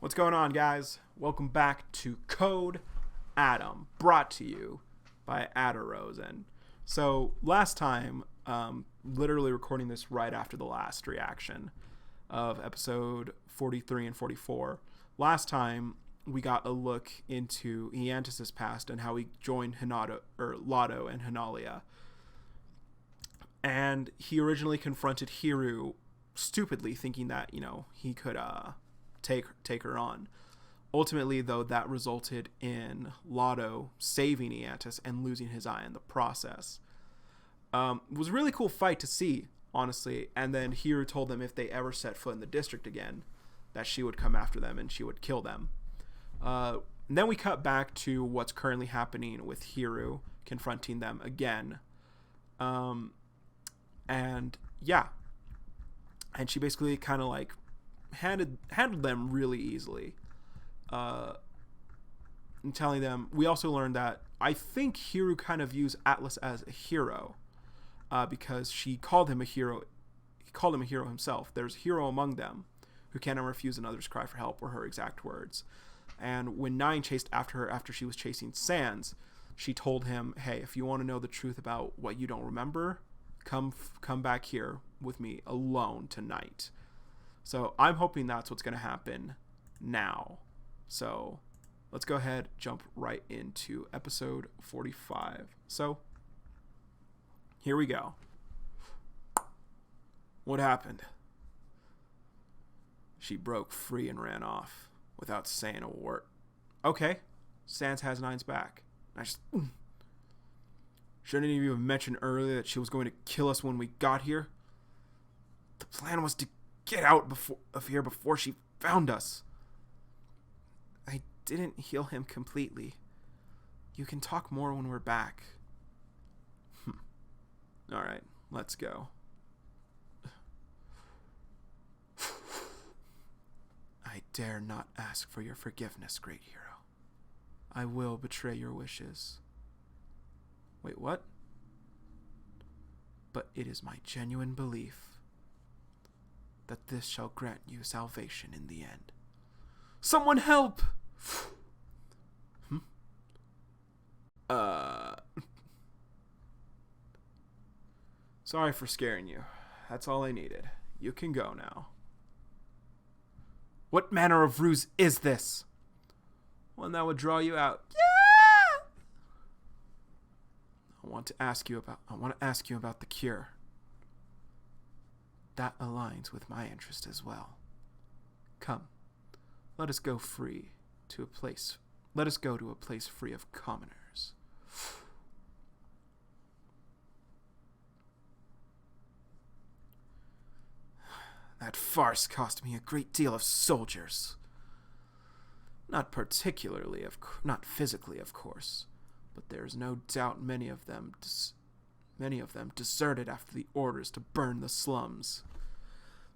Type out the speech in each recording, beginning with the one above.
What's going on, guys? Welcome back to Code Atom, brought to you by Atterozens. So last time, literally recording this right after the last reaction of episode 43 and 44. Last time, we got a look into Iantis' past and how he joined Lotto and Hinalia. And he originally confronted Hiru stupidly, thinking that, he could take her on. Ultimately, though, that resulted in Lotto saving Iantis and losing his eye in the process. It was a really cool fight to see, honestly. And then Hiru told them if they ever set foot in the district again, that she would come after them and she would kill them. And then we cut back to what's currently happening with Hiru confronting them again. And she basically kind of like handled them really easily. And telling them, we also learned that I think Hiru kind of views Atlas as a hero, because she called him a hero. He called him a hero himself. There's a hero among them who cannot refuse another's cry for help, were her exact words. And when Nine chased after her after she was chasing Sans, she told him, hey, if you want to know the truth about what you don't remember, come back here with me alone tonight. So I'm hoping that's what's going to happen now. So let's go ahead, jump right into episode 45. So here we go. What happened? She broke free and ran off without saying a word. Okay, Sans has Nine's back. Shouldn't any of you have mentioned earlier that she was going to kill us when we got here? The plan was to get out of here before she found us. I didn't heal him completely. You can talk more when we're back. Alright, let's go. I dare not ask for your forgiveness, great hero. I will betray your wishes. Wait, what? But it is my genuine belief that this shall grant you salvation in the end. Someone help! Sorry for scaring you. That's all I needed. You can go now. What manner of ruse is this? One that would draw you out. Yeah! I want to ask you about the cure. That aligns with my interest as well. Come, let us go to a place free of commoners. That farce cost me a great deal of soldiers. Not physically, of course, but there's no doubt many of them deserted after the orders to burn the slums.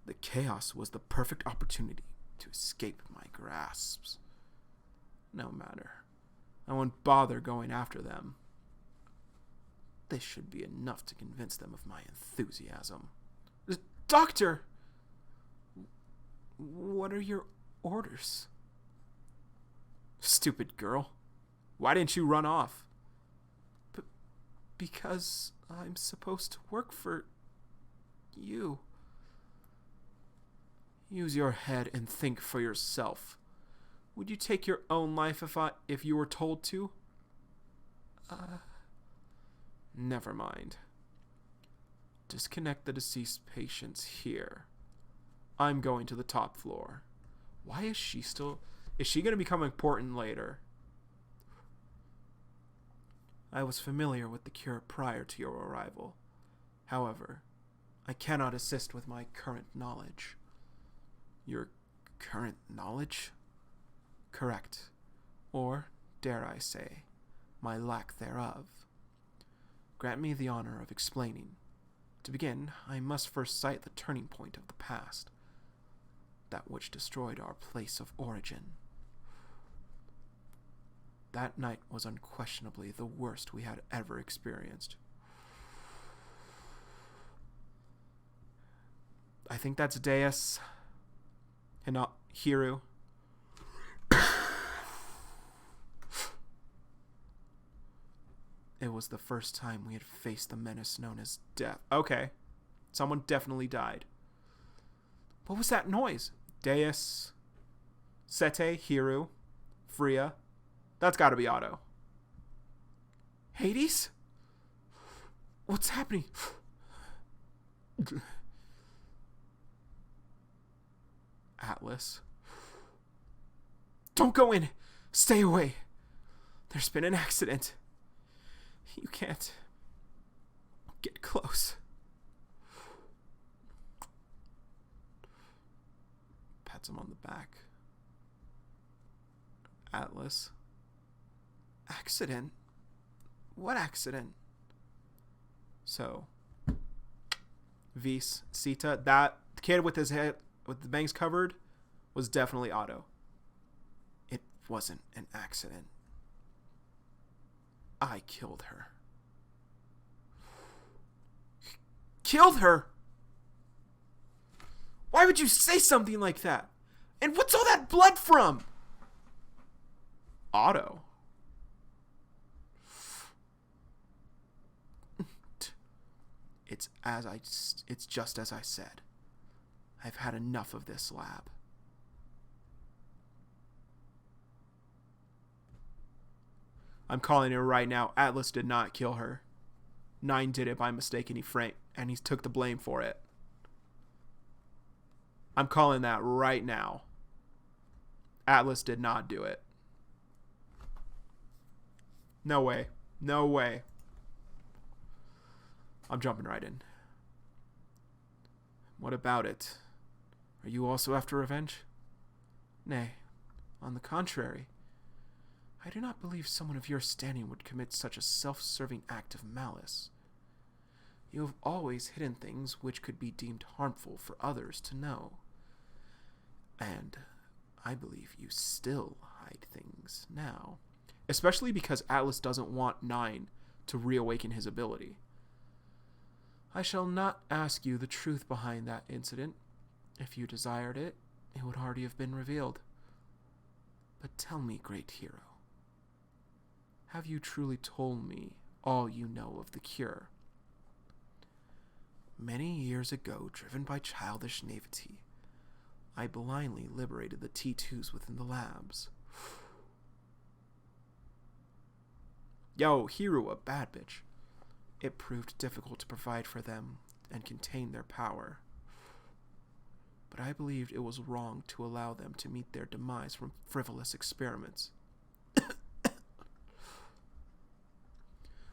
The chaos was the perfect opportunity to escape my grasps. No matter. I won't bother going after them. This should be enough to convince them of my enthusiasm. Doctor! What are your orders? Stupid girl. Why didn't you run off? Because I'm supposed to work for you. Use your head and think for yourself. Would you take your own life if you were told to? Never mind. Disconnect the deceased patients here. I'm going to the top floor. Why is she still... Is she going to become important later? I was familiar with the cure prior to your arrival. However, I cannot assist with my current knowledge. Your current knowledge? Correct. Or, dare I say, my lack thereof. Grant me the honor of explaining. To begin, I must first cite the turning point of the past. That which destroyed our place of origin. That night was unquestionably the worst we had ever experienced. I think that's Deus. Hiru. It was the first time we had faced the menace known as death. Okay. Someone definitely died. What was that noise? Deus, Sete, Hiru, Freya. That's gotta be Otto. Hades? What's happening? Atlas. Don't go in. Stay away. There's been an accident. You can't get close. Pats him on the back. Atlas. Accident? What accident? So, Vis, Sita, that kid with his head, with the bangs covered, was definitely Otto. It wasn't an accident. I killed her. Killed her? Why would you say something like that? And what's all that blood from? Otto. It's just as I said. I've had enough of this lab. I'm calling it right now. Atlas did not kill her. 9 did it by mistake, and he took the blame for it. I'm calling that right now. Atlas did not do it. No way. No way. I'm jumping right in. What about it? Are you also after revenge? Nay, on the contrary. I do not believe someone of your standing would commit such a self-serving act of malice. You have always hidden things which could be deemed harmful for others to know. And I believe you still hide things now. Especially because Atlas doesn't want 9 to reawaken his ability. I shall not ask you the truth behind that incident. If you desired it, it would already have been revealed. But tell me, great hero, have you truly told me all you know of the cure? Many years ago, driven by childish naivety, I blindly liberated the T2s within the labs. Yo, Hiru, a bad bitch. It proved difficult to provide for them and contain their power. But I believed it was wrong to allow them to meet their demise from frivolous experiments.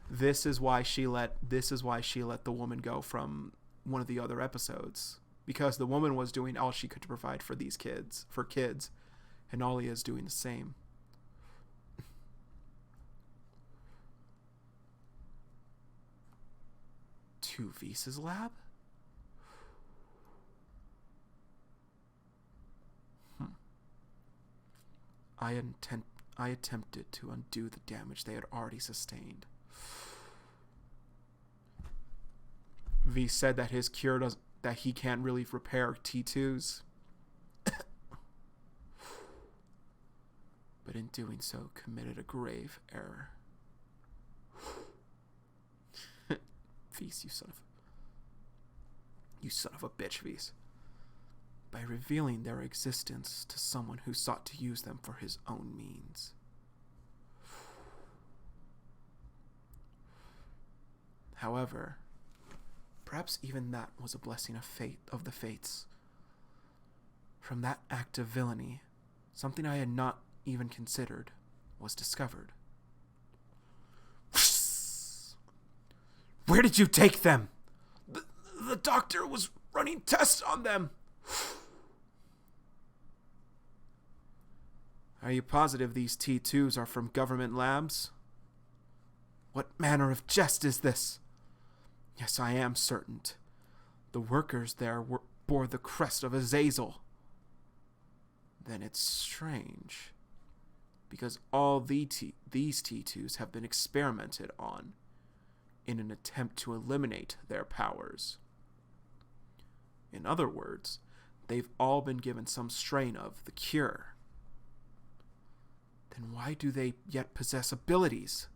This is why she let the woman go from one of the other episodes. Because the woman was doing all she could to provide for these kids, and Ollie is doing the same. To Vis's lab? I attempted to undo the damage they had already sustained. V said that his cure that he can't really repair T2s. But in doing so, committed a grave error. Vis, you son of a bitch, Vis. By revealing their existence to someone who sought to use them for his own means. However, perhaps even that was a blessing of the fates. From that act of villainy, something I had not even considered was discovered. Where did you take them? The doctor was running tests on them. Are you positive these T2s are from government labs? What manner of jest is this? Yes, I am certain. The workers there bore the crest of Azazel. Then it's strange. Because all these T2s have been experimented on in an attempt to eliminate their powers. In other words, they've all been given some strain of the cure. Then why do they yet possess abilities?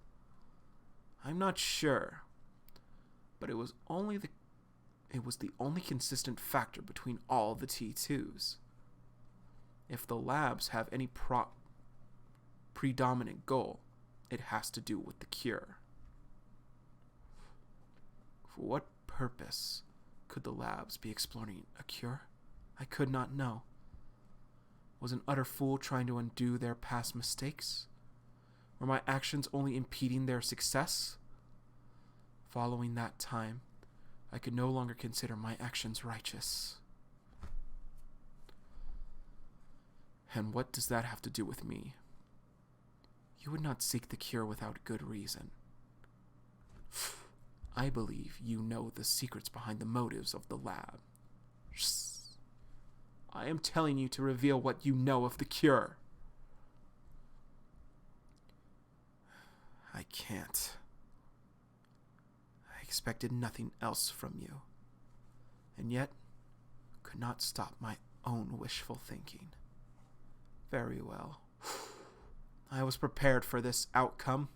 I'm not sure, but it was the only consistent factor between all the T2s. If the labs have any predominant goal, it has to do with the cure. For what purpose could the labs be exploring a cure? I could not know. Was an utter fool trying to undo their past mistakes? Were my actions only impeding their success? Following that time, I could no longer consider my actions righteous. And what does that have to do with me? You would not seek the cure without good reason. I believe you know the secrets behind the motives of the lab. I am telling you to reveal what you know of the cure. I can't. I expected nothing else from you, and yet could not stop my own wishful thinking. Very well. I was prepared for this outcome.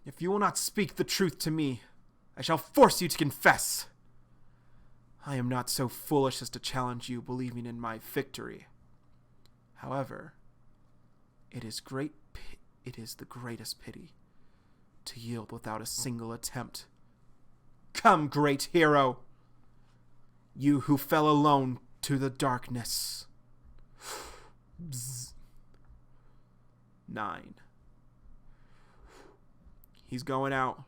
If you will not speak the truth to me, I shall force you to confess. I am not so foolish as to challenge you believing in my victory. However, it is the greatest pity to yield without a single attempt. Come, great hero, you who fell alone to the darkness. Bzz. 9. He's going out.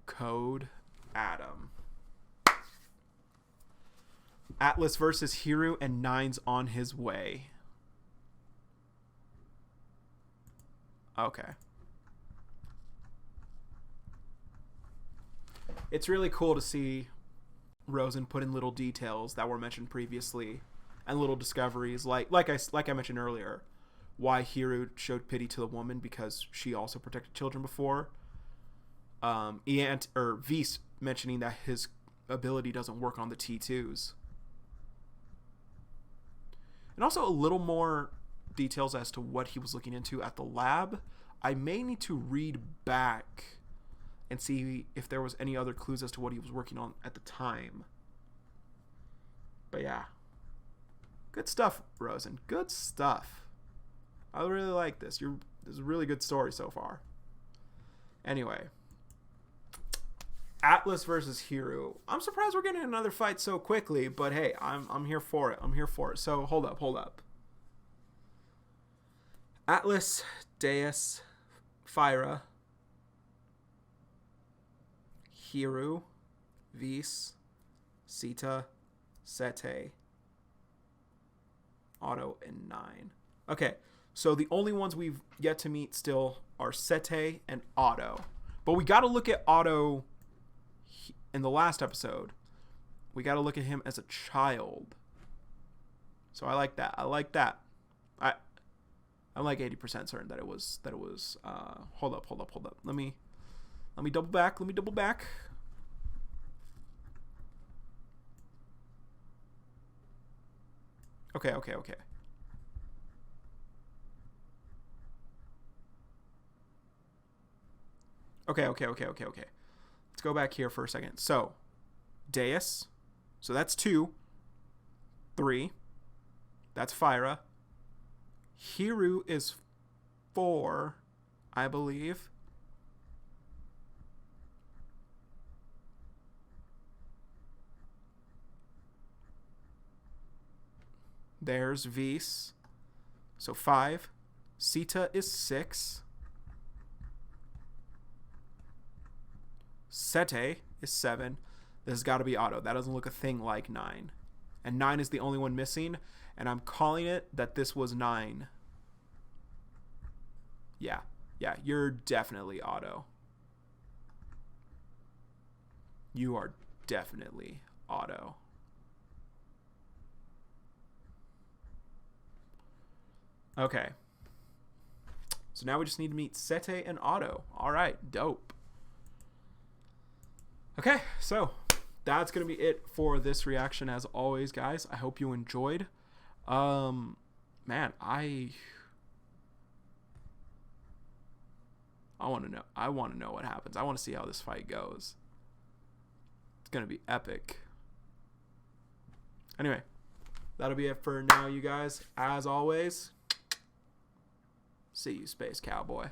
Code Adam. Atlas versus Hiru, and 9's on his way. Okay. It's really cool to see Rosen put in little details that were mentioned previously and little discoveries like I mentioned earlier, why Hiru showed pity to the woman because she also protected children before. Vise mentioning that his ability doesn't work on the T2s. And also a little more details as to what he was looking into at the lab. I may need to read back and see if there was any other clues as to what he was working on at the time. But yeah. Good stuff, Rosen. Good stuff. I really like this. This is a really good story so far. Anyway. Atlas versus Hiru. I'm surprised we're getting another fight so quickly, but hey, I'm here for it. I'm here for it. So hold up. Atlas, Deus, Phyra, Hiru, Vise, Sita, Sete, Otto, and 9. Okay, so the only ones we've yet to meet still are Sete and Otto. But we got to look at Otto in the last episode. We got to look at him as a child. So I like that. I'm like 80% certain that it was hold up. Let me double back. Okay. Let's go back here for a second. So, Deus. So that's 2. 3. That's Phyra. Hiru is 4, I believe. There's Vise. So 5. Sita is 6. Sete is 7. This has got to be Otto. That doesn't look a thing like 9. And 9 is the only one missing. And I'm calling it that this was 9. Yeah, you're definitely Otto. You are definitely Otto. Okay. So now we just need to meet Sete and Otto. All right, dope. Okay, so that's going to be it for this reaction as always, guys. I hope you enjoyed. Man, I want to know. I want to know what happens. I want to see how this fight goes. It's gonna be epic. Anyway, that'll be it for now, you guys. As always, see you, Space Cowboy.